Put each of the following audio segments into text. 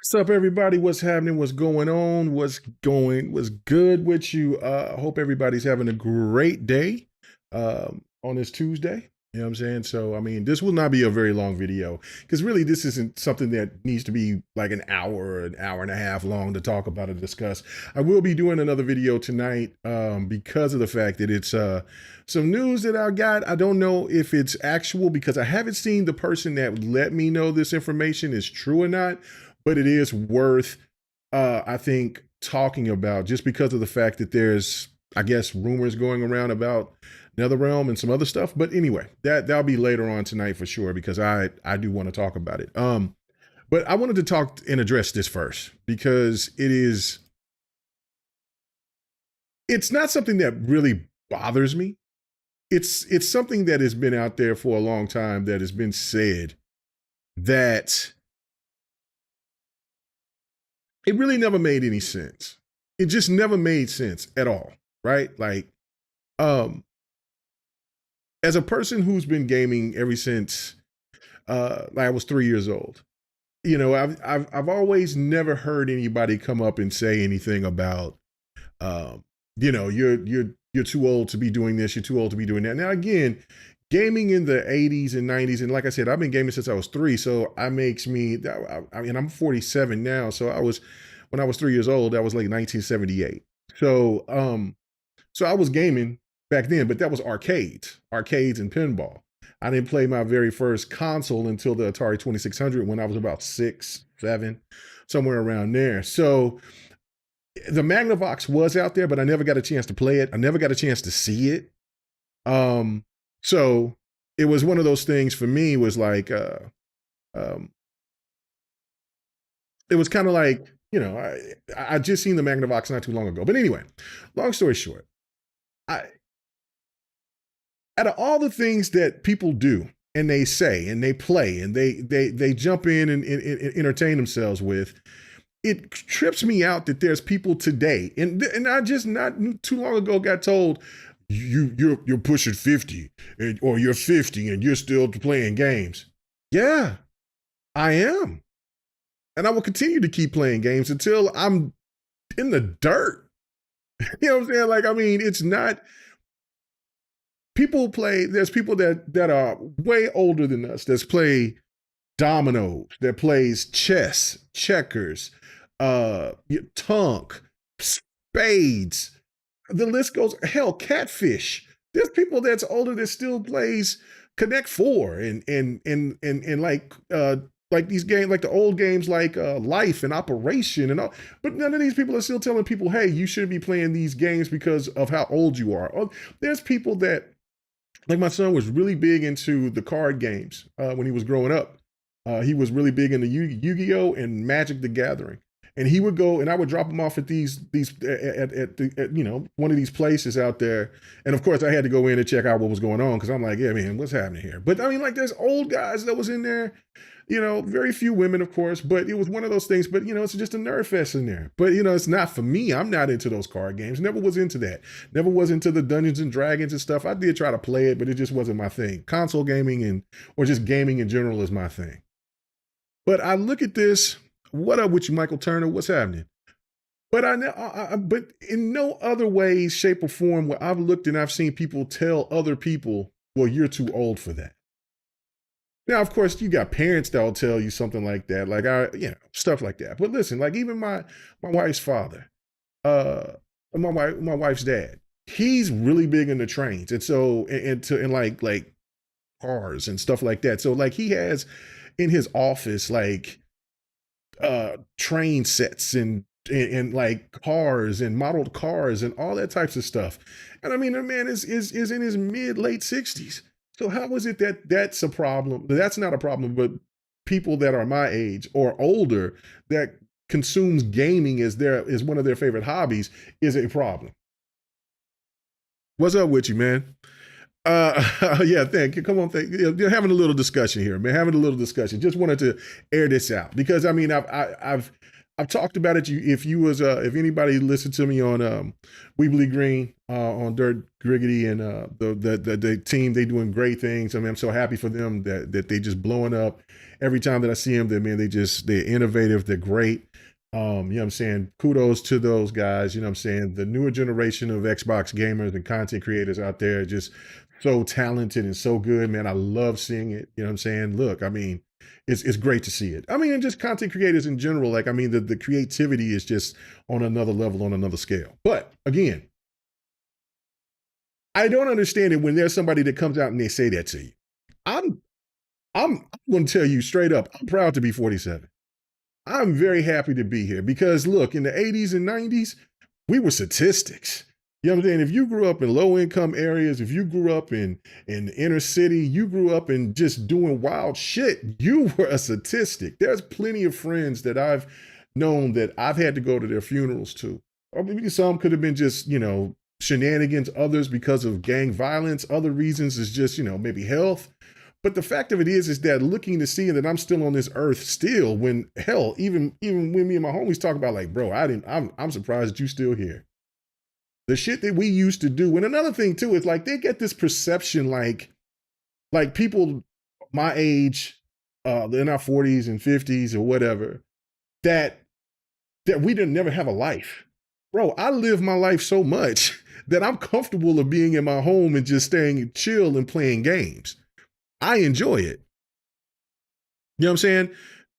What's up, everybody? What's happening? What's going on? What's good with you? I hope everybody's having a great day on this Tuesday. You know what I'm saying? So, I mean, this will not be a very long video because really this isn't something that needs to be like an hour and a half long to talk about or discuss. I will be doing another video tonight because of the fact that it's some news that I got. I don't know if it's actual because I haven't seen the person that let me know this information is true or not, but it is worth, I think, talking about just because of the fact that there's, I guess, rumors going around about NetherRealm and some other stuff. But anyway, that'll be later on tonight for sure because I do want to talk about it. But I wanted to talk and address this first because it's not something that really bothers me. It's something that has been out there for a long time that has been said that it really never made any sense. It just never made sense at all, right? Like, as a person who's been gaming ever since I was 3 years old, you know, I've always never heard anybody come up and say anything about, you know, you're too old to be doing this, you're too old to be doing that. Now, again, gaming in the 80s and 90s, and like I said, I've been gaming since I was 3, so I mean, I'm 47 now, so when I was 3 years old, that was like 1978. So I was gaming back then, but that was arcades and pinball. I didn't play my very first console until the Atari 2600 when I was about 6, 7, somewhere around there. So the Magnavox was out there, but I never got a chance to play it. I never got a chance to see it. So it was one of those things for me was like, it was kind of like, you know, I just seen the Magnavox not too long ago. But anyway, long story short, out of all the things that people do and they say and they play and they jump in and entertain themselves with, it trips me out that there's people today and I just not too long ago got told you're pushing 50 or you're 50 and you're still playing games. Yeah, I am. And I will continue to keep playing games until I'm in the dirt. You know what I'm saying? Like, I mean, it's not, people play, there's people that are way older than us that play dominoes, that plays chess, checkers, tunk, spades. The list goes, hell, catfish. There's people that's older that still plays Connect Four and like these games, like the old games like Life and Operation and all. But none of these people are still telling people, hey, you shouldn't be playing these games because of how old you are. Or there's people that, like my son was really big into the card games when he was growing up. He was really big into Yu-Gi-Oh! And Magic the Gathering. And he would go and I would drop him off at at you know, one of these places out there. And of course I had to go in and check out what was going on because I'm like, yeah, man, what's happening here? But I mean, like there's old guys that was in there, you know, very few women, of course, but it was one of those things. But, you know, it's just a nerd fest in there. But, you know, it's not for me. I'm not into those card games. Never was into that. Never was into the Dungeons and Dragons and stuff. I did try to play it, but it just wasn't my thing. Console gaming or just gaming in general is my thing. But I look at this. What up with you, Michael Turner? What's happening? But but in no other way, shape, or form where I've looked and I've seen people tell other people, well, you're too old for that. Now, of course, you got parents that will tell you something like that, like you know, stuff like that. But listen, like even my wife's father, my wife's dad, he's really big into trains, and so and like cars and stuff like that. So like he has in his office like train sets and like cars and modeled cars and all that types of stuff. And I mean, the man is in his late 60s. So how is it that that's a problem? That's not a problem, but people that are my age or older that consumes gaming as one of their favorite hobbies is a problem. What's up with you, man? Yeah, thank you. Come on, you're having a little discussion here, man. Having a little discussion. Just wanted to air this out because I mean, I've talked about it. If you was if anybody listened to me on Weebly Green on Dirt Griggity and the team, they doing great things. I mean, I'm so happy for them that they just blowing up every time that I see them. That man, they're innovative. They're great. You know what I'm saying? Kudos to those guys. You know what I'm saying? The newer generation of Xbox gamers and content creators out there are just so talented and so good, man. I love seeing it. You know what I'm saying? Look, I mean, it's great to see it. I mean, and just content creators in general, like I mean, the creativity is just on another level, on another scale. But again, I don't understand it when there's somebody that comes out and they say that to you. I'm I'm going to tell you straight up, I'm proud to be 47. I'm very happy to be here because look, in the 80s and 90s, we were statistics. You know what I'm saying? If you grew up in low income areas, if you grew up in the inner city, you grew up in just doing wild shit, you were a statistic. There's plenty of friends that I've known that I've had to go to their funerals to. Or maybe some could have been just, you know, shenanigans, others because of gang violence, other reasons is just, you know, maybe health. But the fact of it is that looking to see that I'm still on this earth still when hell, even when me and my homies talk about like, bro, I'm surprised that you still here. The shit that we used to do. And another thing too is like they get this perception like people my age, in our 40s and 50s or whatever, that we didn't never have a life. Bro, I live my life so much that I'm comfortable of being in my home and just staying chill and playing games. I enjoy it. You know what I'm saying?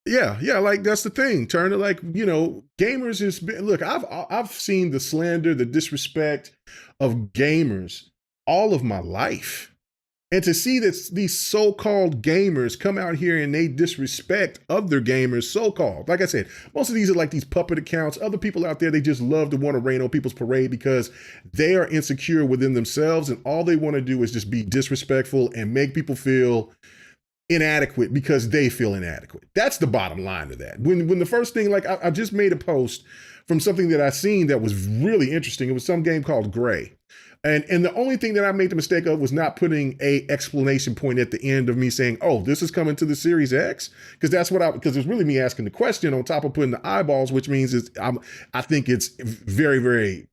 Yeah, like that's the thing. Turner, like, you know, gamers has been look, I've seen the slander, the disrespect of gamers all of my life. And to see that these so-called gamers come out here and they disrespect other gamers, so-called. Like I said, most of these are like these puppet accounts. Other people out there, they just love to want to rain on people's parade because they are insecure within themselves and all they want to do is just be disrespectful and make people feel inadequate because they feel inadequate. That's the bottom line of that. When the first thing, like I just made a post from something that I seen that was really interesting. It was some game called Gray. And the only thing that I made the mistake of was not putting a explanation point at the end of me saying, oh, this is coming to the Series X. Because that's what because it's really me asking the question on top of putting the eyeballs, which means I think it's very, very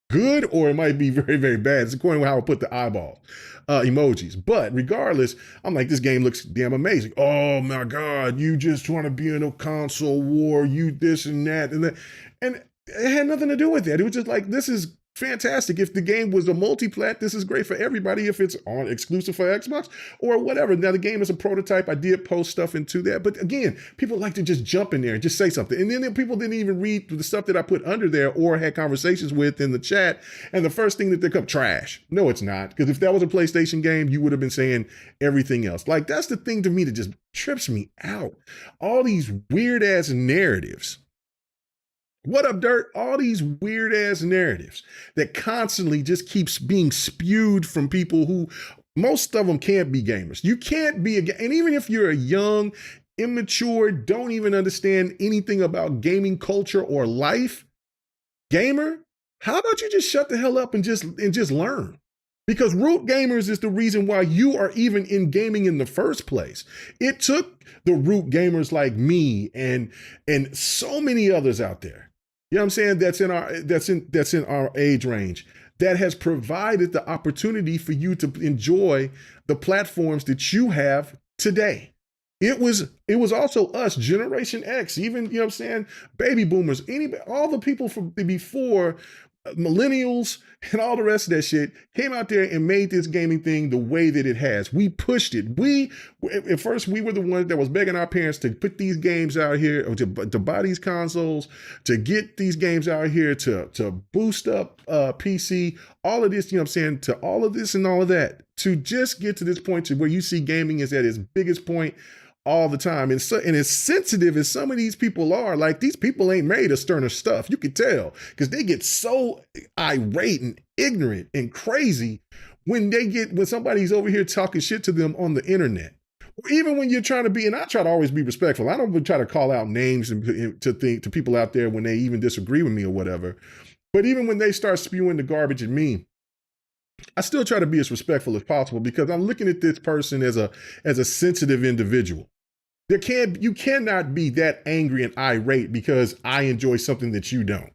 good or it might be very, very bad. It's according to how I put the eyeball emojis. But regardless, I'm like, this game looks damn amazing. Oh my God, you just want to be in a console war, you this and that and that. And it had nothing to do with that. It was just like, this is fantastic. If the game was a multi-plat, this is great for everybody. If it's on exclusive for Xbox or whatever. Now the game is a prototype. I did post stuff into that. But again, people like to just jump in there and just say something. And then people didn't even read the stuff that I put under there or had conversations with in the chat. And the first thing that they come, trash. No, it's not. Because if that was a PlayStation game, you would have been saying everything else. Like that's the thing to me that just trips me out. All these weird ass narratives. What up, Dirt? All these weird ass narratives that constantly just keeps being spewed from people who most of them can't be gamers. You can't be and even if you're a young, immature, don't even understand anything about gaming culture or life gamer, how about you just shut the hell up and just learn? Because root gamers is the reason why you are even in gaming in the first place. It took the root gamers like me and so many others out there. You know what I'm saying? That's in our age range that has provided the opportunity for you to enjoy the platforms that you have today. It was also us, Generation X, even, you know what I'm saying, baby boomers, all the people from before millennials and all the rest of that shit came out there and made this gaming thing the way that it has. We pushed it. At first we were the ones that was begging our parents to put these games out here, or to buy these consoles, to get these games out here, to boost up PC, all of this, you know what I'm saying, to all of this and all of that, to just get to this point to where you see gaming is at its biggest point all the time. And as sensitive as some of these people are, like these people ain't made of sterner stuff. You can tell because they get so irate and ignorant and crazy when somebody's over here talking shit to them on the internet. Or even when you're trying to be, and I try to always be respectful. I don't try to call out names to people out there when they even disagree with me or whatever. But even when they start spewing the garbage at me, I still try to be as respectful as possible because I'm looking at this person as a sensitive individual. You cannot be that angry and irate because I enjoy something that you don't.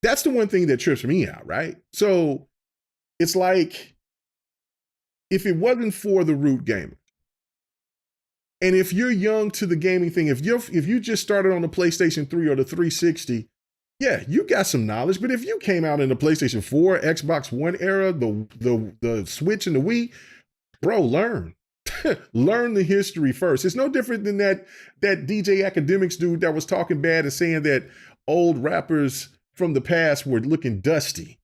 That's the one thing that trips me out, right? So it's like, if it wasn't for the root gamer, and if you're young to the gaming thing, if you just started on the PlayStation 3 or the 360, yeah, you got some knowledge. But if you came out in the PlayStation 4, Xbox One era, the Switch and the Wii, bro, learn. Learn the history first. It's no different than that DJ Academics dude that was talking bad and saying that old rappers from the past were looking dusty.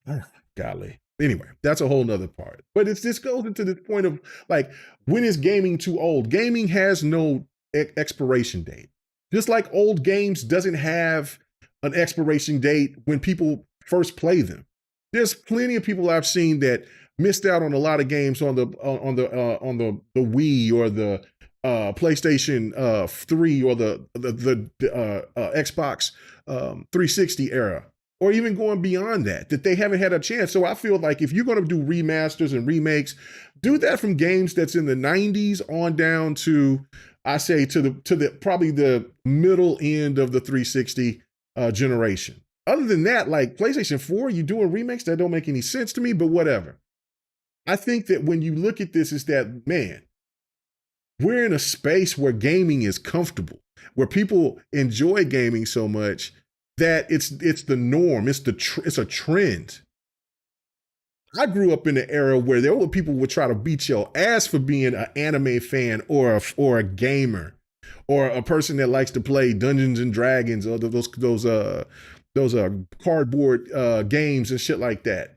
Oh, golly. Anyway, that's a whole nother part. But this goes into this point of like, when is gaming too old? Gaming has no expiration date. Just like old games doesn't have an expiration date when people first play them. There's plenty of people I've seen that missed out on a lot of games on the Wii or the PlayStation 3 or the Xbox 360 era, or even going beyond that they haven't had a chance. So I feel like if you're going to do remasters and remakes, do that from games that's in the 90s on down to, I say, to the probably the middle end of the 360 generation. Other than that, like PlayStation 4, you're doing remakes that don't make any sense to me, but whatever. I think that when you look at this, is that, man, we're in a space where gaming is comfortable, where people enjoy gaming so much that it's the norm. It's a trend. I grew up in an era where there were people who would try to beat your ass for being an anime fan or a gamer or a person that likes to play Dungeons and Dragons or those cardboard games and shit like that.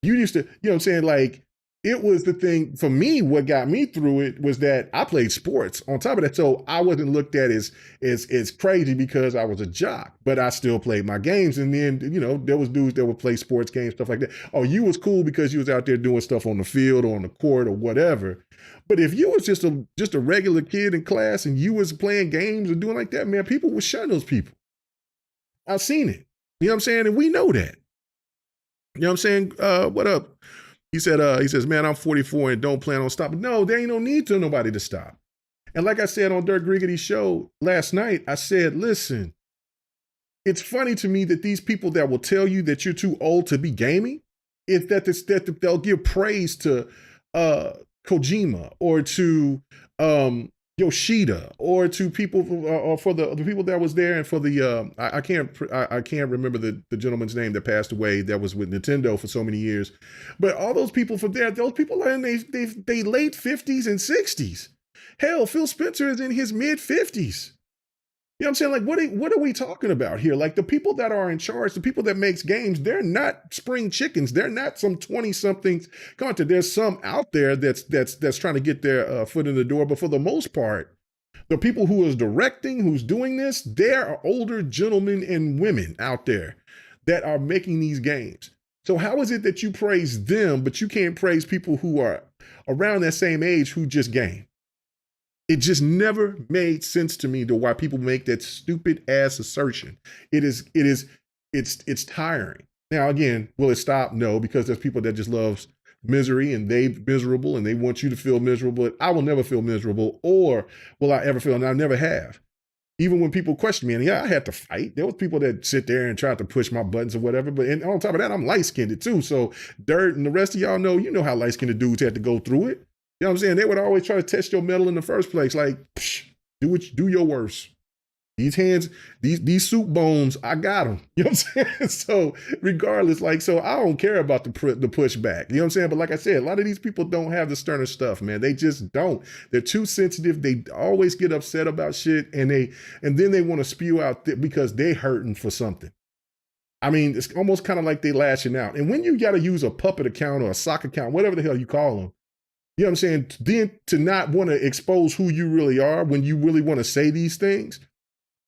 You used to, you know what I'm saying? Like, it was the thing for me. What got me through it was that I played sports on top of that. So I wasn't looked at as crazy because I was a jock, but I still played my games. And then, you know, there was dudes that would play sports games, stuff like that. Oh, you was cool because you was out there doing stuff on the field or on the court or whatever. But if you was just a regular kid in class and you was playing games and doing like that, man, people would shun those people. I've seen it. You know what I'm saying? And we know that. You know what I'm saying? What up? He says, man, I'm 44 and don't plan on stopping. No, there ain't no need to nobody to stop. And like I said on Dirk Griggity's show last night, I said, listen, it's funny to me that these people that will tell you that you're too old to be gaming, is that they'll give praise to Kojima or to Yoshida or to people for the people that was there, and for the I can't remember the gentleman's name that passed away that was with Nintendo for so many years, but all those people from there, those people are in they late 50s and 60s. Hell, Phil Spencer is in his mid 50s. You know what I'm saying? Like, what are we talking about here? Like, the people that are in charge, the people that makes games, they're not spring chickens. They're not some 20-somethings content. There's some out there that's trying to get their foot in the door. But for the most part, the people who is directing, who's doing this, there are older gentlemen and women out there that are making these games. So how is it that you praise them, but you can't praise people who are around that same age who just game? It just never made sense to me to why people make that stupid ass assertion. It's tiring. Now, again, will it stop? No, because there's people that just loves misery and they miserable and they want you to feel miserable. I will never feel miserable, or will I ever feel, and I never have. Even when people question me, and yeah, I had to fight. There was people that sit there and try to push my buttons or whatever. But and on top of that, I'm light-skinned too. So Dirt and the rest of y'all know, you know how light-skinned dudes had to go through it. You know what I'm saying? They would always try to test your metal in the first place. Like, do your worst. These hands, these soup bones, I got them. You know what I'm saying? So regardless, like, so I don't care about the pushback. You know what I'm saying? But like I said, a lot of these people don't have the sterner stuff, man. They just don't. They're too sensitive. They always get upset about shit, and then they want to spew out because they hurting for something. I mean, it's almost kind of like they lashing out. And when you got to use a puppet account or a sock account, whatever the hell you call them, you know what I'm saying? Then to not want to expose who you really are when you really want to say these things,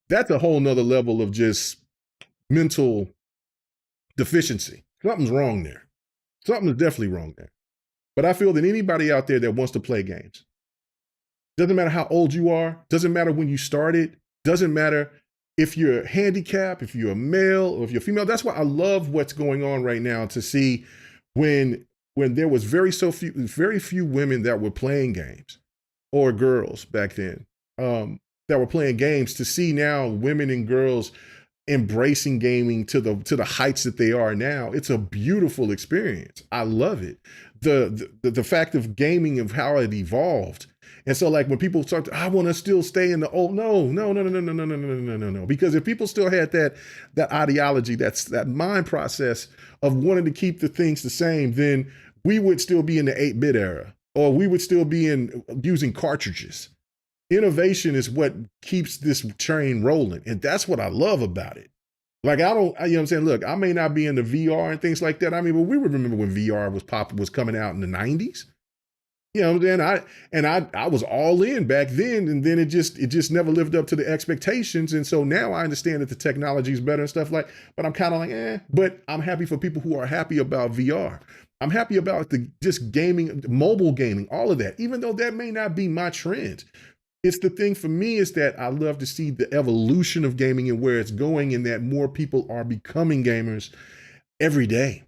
that's a whole nother level of just mental deficiency. Something's wrong there. Something is definitely wrong there. But I feel that anybody out there that wants to play games, doesn't matter how old you are, doesn't matter when you started, doesn't matter if you're handicapped, if you're a male or if you're female. That's why I love what's going on right now, to see when there was very few women that were playing games. or girls back then, that were playing games, to see now women and girls embracing gaming to the heights that they are now. It's a beautiful experience. I love it. The fact of gaming, of how it evolved. And so, like, when people talk, I want to still stay in the old, no. Because if people still had that ideology, that mind process of wanting to keep the things the same, then we would still be in the 8-bit era, or we would still be using cartridges. Innovation is what keeps this train rolling. And that's what I love about it. Like, I don't, you know what I'm saying? Look, I may not be into VR and things like that. I mean, but we would remember when VR was coming out in the 90s. You know what I'm saying? I was all in back then, and then it just never lived up to the expectations. And so now I understand that the technology is better and stuff like, but I'm kind of like, but I'm happy for people who are happy about VR. I'm happy about just gaming, mobile gaming, all of that, even though that may not be my trend. It's the thing for me is that I love to see the evolution of gaming and where it's going, and that more people are becoming gamers every day.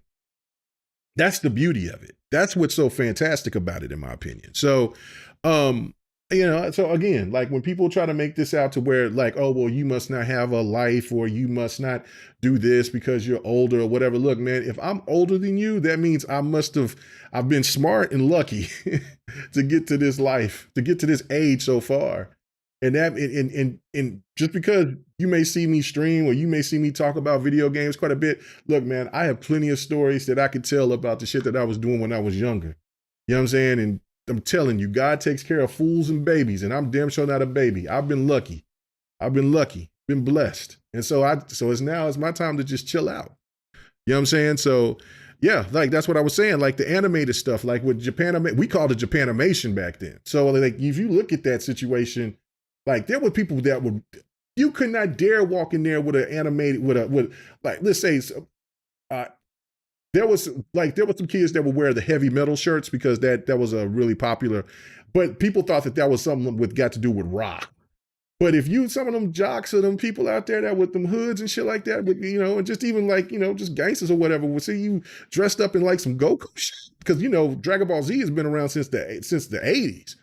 That's the beauty of it. That's what's so fantastic about it, in my opinion. So, so again, like, when people try to make this out to where, like, oh, well, you must not have a life, or you must not do this because you're older or whatever. Look, man, if I'm older than you, that means I've been smart and lucky to get to this life, to get to this age so far. And just because you may see me stream, or you may see me talk about video games quite a bit, look, man, I have plenty of stories that I could tell about the shit that I was doing when I was younger. You know what I'm saying? And I'm telling you, God takes care of fools and babies, and I'm damn sure not a baby. I've been lucky. Been blessed. And so it's my time to just chill out. You know what I'm saying? So yeah, like, that's what I was saying. Like, the animated stuff, like with Japan, we called it Japanimation back then. So, like, if you look at that situation, like, there were people that you could not dare walk in there with an animated, with like, let's say, there was some kids that would wear the heavy metal shirts because that was a really popular, but people thought that was something got to do with rock. But if some of them jocks or them people out there that with them hoods and shit like that, and just even like, just gangsters or whatever, will see you dressed up in like some Goku shit, because Dragon Ball Z has been around since the 80s.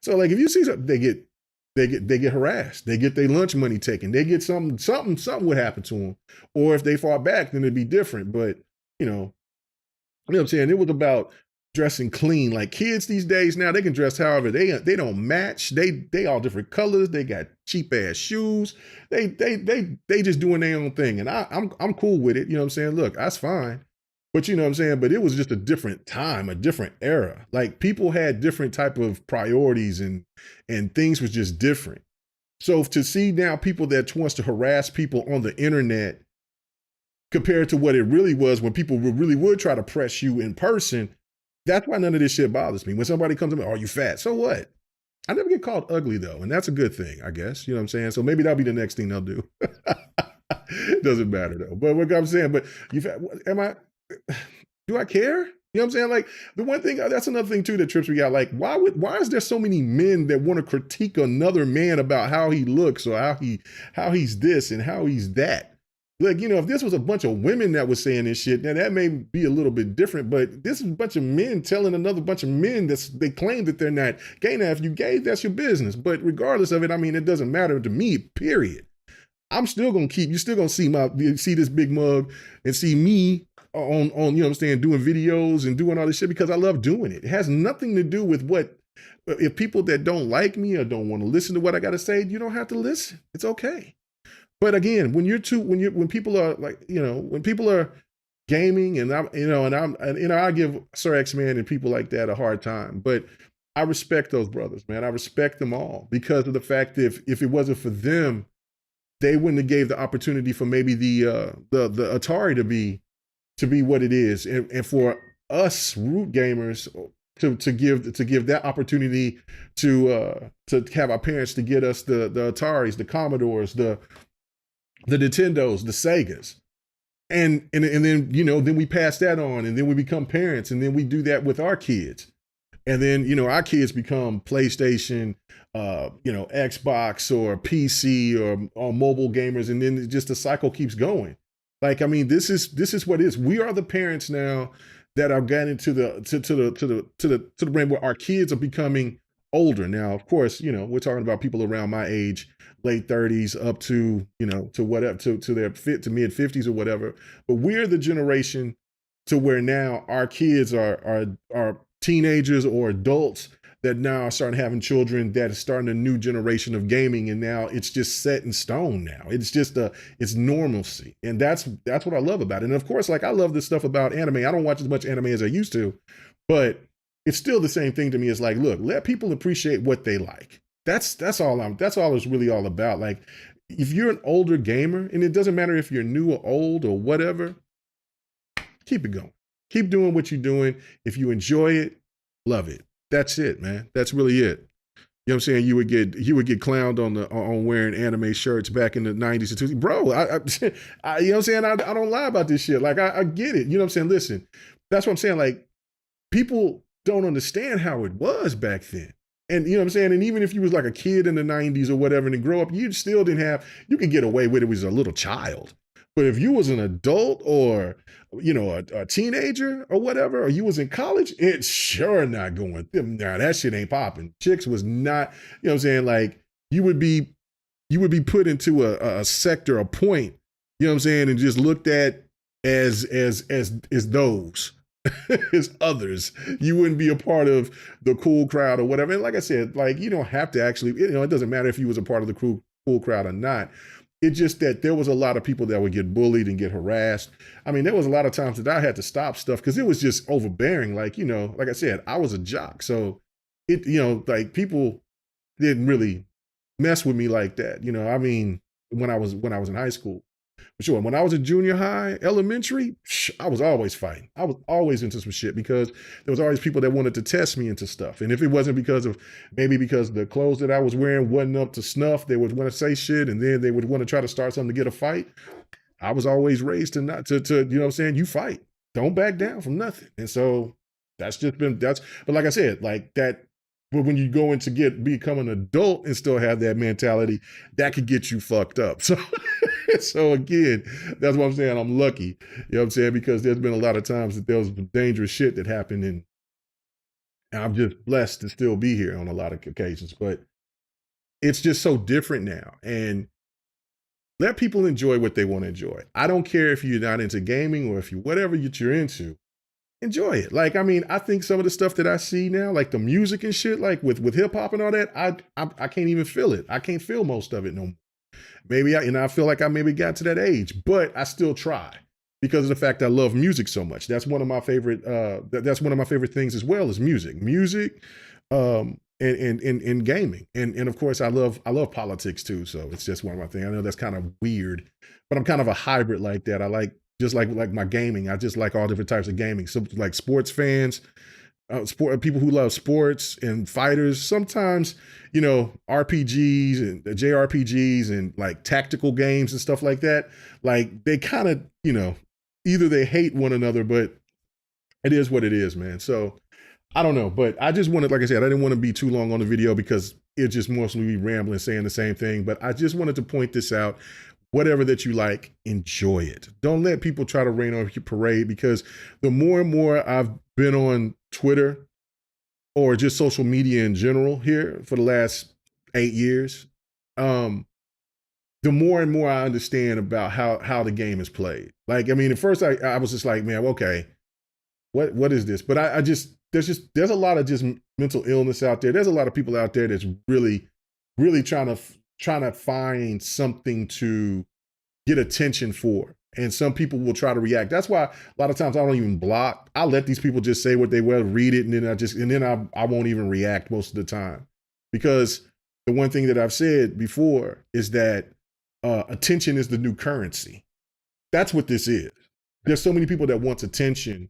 So, like, if you see something, they get harassed. They get their lunch money taken. They get something would happen to them. Or if they fought back, then it'd be different. But, you know what I'm saying? It was about dressing clean. Like, kids these days now, they can dress however they don't match. They all different colors. They got cheap ass shoes. They just doing their own thing. And I'm cool with it. You know what I'm saying? Look, that's fine. But you know what I'm saying? But it was just a different time, a different era. Like, people had different type of priorities, and things was just different. So to see now people that wants to harass people on the internet compared to what it really was when people really would try to press you in person, that's why none of this shit bothers me. When somebody comes to me, "Are you fat?" So what? I never get called ugly though, and that's a good thing, I guess. You know what I'm saying? So maybe that'll be the next thing they'll do. Doesn't matter though. But what I'm saying, but do I care? You know what I'm saying? Like, the one thing, that's another thing too that trips me out. Like, why is there so many men that want to critique another man about how he looks, or how he's this and how he's that? Like, if this was a bunch of women that was saying this shit, now that may be a little bit different, but this is a bunch of men telling another bunch of men they claim that they're not gay. Now, if you gay, that's your business. But regardless of it, I mean, it doesn't matter to me, period. I'm still going to you're still going to see this big mug and see me on, you know what I'm saying, doing videos and doing all this shit because I love doing it. It has nothing to do with if people that don't like me or don't want to listen to what I got to say, you don't have to listen. It's okay. But again, when people are like, when people are gaming and I give Sir X-Man and people like that a hard time, but I respect those brothers, man. I respect them all because of the fact that if it wasn't for them, they wouldn't have gave the opportunity for maybe the Atari to be what it is, and for us root gamers to give that opportunity to have our parents to get us the Ataris, the Commodores, the Nintendos, the Segas. And then, then we pass that on, and then we become parents, and then we do that with our kids. And then, our kids become PlayStation, Xbox or PC or mobile gamers. And then just the cycle keeps going. Like, I mean, this is what it is. We are the parents now that are getting to the brand where our kids are becoming older. Now, of course, we're talking about people around my age, late 30s up to, to whatever, to their to mid 50s or whatever. But we're the generation to where now our kids are teenagers or adults that now are starting having children that is starting a new generation of gaming, and now it's just set in stone. Now it's just it's normalcy, and that's what I love about it. And of course, like, I love this stuff about anime. I don't watch as much anime as I used to, but it's still the same thing to me. It's like, look, let people appreciate what they like. That's all it's really all about. Like, if you're an older gamer, and it doesn't matter if you're new or old or whatever, keep it going. Keep doing what you're doing. If you enjoy it, love it. That's it, man. That's really it. You know what I'm saying? You would get clowned on wearing anime shirts back in the 90s and 2000s. Bro, you know what I'm saying? I don't lie about this shit. Like, I get it. You know what I'm saying? Listen, that's what I'm saying. Like, people don't understand how it was back then. And you know what I'm saying? And even if you was like a kid in the 90s or whatever and then grow up, you still didn't have, you could get away with it as a little child. But if you was an adult or, a teenager or whatever, or you was in college, it's sure not going. Nah, that shit ain't popping. Chicks was not, you know what I'm saying? Like, you would be put into a sector, a point, you know what I'm saying, and just looked at as those. As others. You wouldn't be a part of the cool crowd or whatever. And like I said, like, you don't have to actually, it doesn't matter if you was a part of the cool crowd or not. It's just that there was a lot of people that would get bullied and get harassed. I mean, there was a lot of times that I had to stop stuff because it was just overbearing. Like, like I said, I was a jock. So it, like, people didn't really mess with me like that. I mean, when I was in high school. For sure. When I was a junior high, elementary, I was always fighting. I was always into some shit because there was always people that wanted to test me into stuff. And if it wasn't because the clothes that I was wearing wasn't up to snuff, they would want to say shit, and then they would want to try to start something to get a fight. I was always raised to not to you know what I'm saying? You fight. Don't back down from nothing. And so but like I said, like that. But when you go in to become an adult and still have that mentality, that could get you fucked up. So again, that's what I'm saying. I'm lucky, you know what I'm saying? Because there's been a lot of times that there was dangerous shit that happened, and I'm just blessed to still be here on a lot of occasions. But it's just so different now, and let people enjoy what they want to enjoy. I don't care if you're not into gaming or if whatever you're into. Enjoy it. Like, I mean, I think some of the stuff that I see now, like the music and shit, like with hip hop and all that, I can't even feel it. I can't feel most of it no more. Maybe I feel like I maybe got to that age, but I still try because of the fact I love music so much. That's one of my favorite. That's one of my favorite things as well, is music, and gaming, and of course I love politics too. So it's just one of my things. I know that's kind of weird, but I'm kind of a hybrid like that. I like. Just like my gaming, I just like all different types of gaming. So like sports fans, people who love sports and fighters. Sometimes, RPGs and JRPGs and like tactical games and stuff like that. Like, they kind of, either they hate one another, but it is what it is, man. So I don't know, but I just wanted, like I said, I didn't want to be too long on the video because it just mostly be rambling, saying the same thing. But I just wanted to point this out. Whatever that you like, enjoy it. Don't let people try to rain on your parade, because the more and more I've been on Twitter or just social media in general here for the last 8 years, the more and more I understand about how the game is played. Like, I mean, at first I was just like, man, okay, what is this? But I just, there's a lot of just mental illness out there. There's a lot of people out there that's really, really trying to find something to get attention for. And some people will try to react. That's why a lot of times I don't even block. I let these people just say what they will, read it, and then I won't even react most of the time. Because the one thing that I've said before is that attention is the new currency. That's what this is. There's so many people that want attention,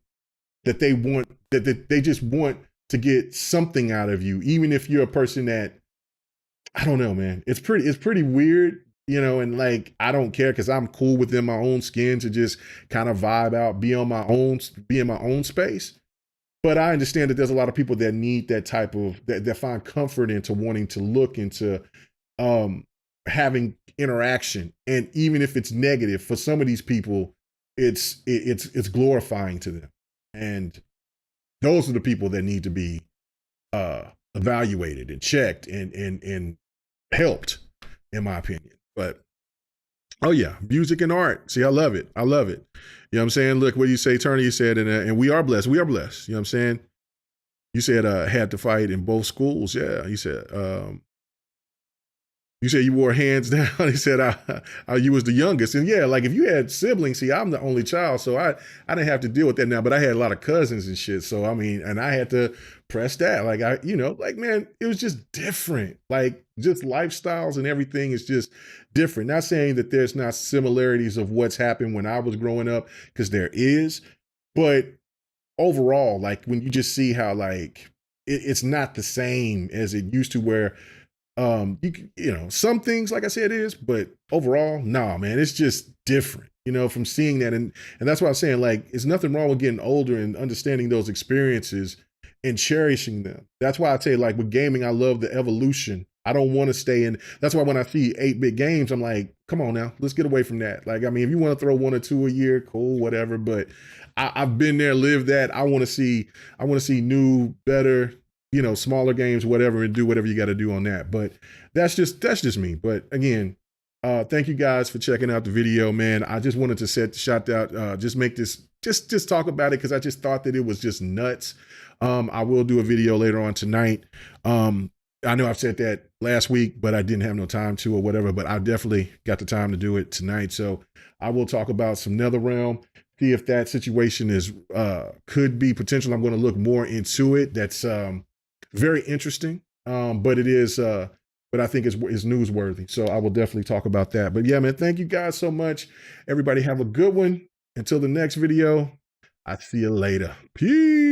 that they just want to get something out of you, even if you're a person that, I don't know, man. It's pretty weird, and like, I don't care, because I'm cool within my own skin to just kind of vibe out, be in my own space. But I understand that there's a lot of people that need that type of, that find comfort into wanting to look into having interaction. And even if it's negative, for some of these people, it's glorifying to them. And those are the people that need to be evaluated and checked and helped, in my opinion. But oh yeah, music and art. See, I love it. I love it. You know what I'm saying? Look what you say, Turner. You said, and we are blessed. We are blessed. You know what I'm saying? You said had to fight in both schools. Yeah. You said you wore hands down. He said you was the youngest, and yeah, like if you had siblings, see, I'm the only child, so I didn't have to deal with that now. But I had a lot of cousins and shit, so I mean, and I had to press that. Like like man, it was just different. Like just lifestyles and everything is just different. Not saying that there's not similarities of what's happened when I was growing up, because there is, but overall, like when you just see how like it's not the same as it used to, where some things, like I said, is, but overall, nah, man, it's just different, from seeing that. And that's why I'm saying, like, it's nothing wrong with getting older and understanding those experiences and cherishing them. That's why I say, like, with gaming, I love the evolution. I don't want to stay in. That's why when I see 8-bit games, I'm like, come on now, let's get away from that. Like, I mean, if you want to throw 1 or 2 a year, cool, whatever. But I've been there, lived that. I want to see new, better, smaller games, whatever, and do whatever you got to do on that. But that's just me. But again, thank you guys for checking out the video, man. I just wanted to shout out, just make this, just talk about it, because I just thought that it was just nuts. I will do a video later on tonight. I know I've said that last week, but I didn't have no time to or whatever, but I definitely got the time to do it tonight. So I will talk about some NetherRealm, see if that situation is could be potential. I'm going to look more into it. That's very interesting, but it is, but I think it's newsworthy. So I will definitely talk about that. But yeah, man, thank you guys so much. Everybody have a good one. Until the next video, I'll see you later. Peace.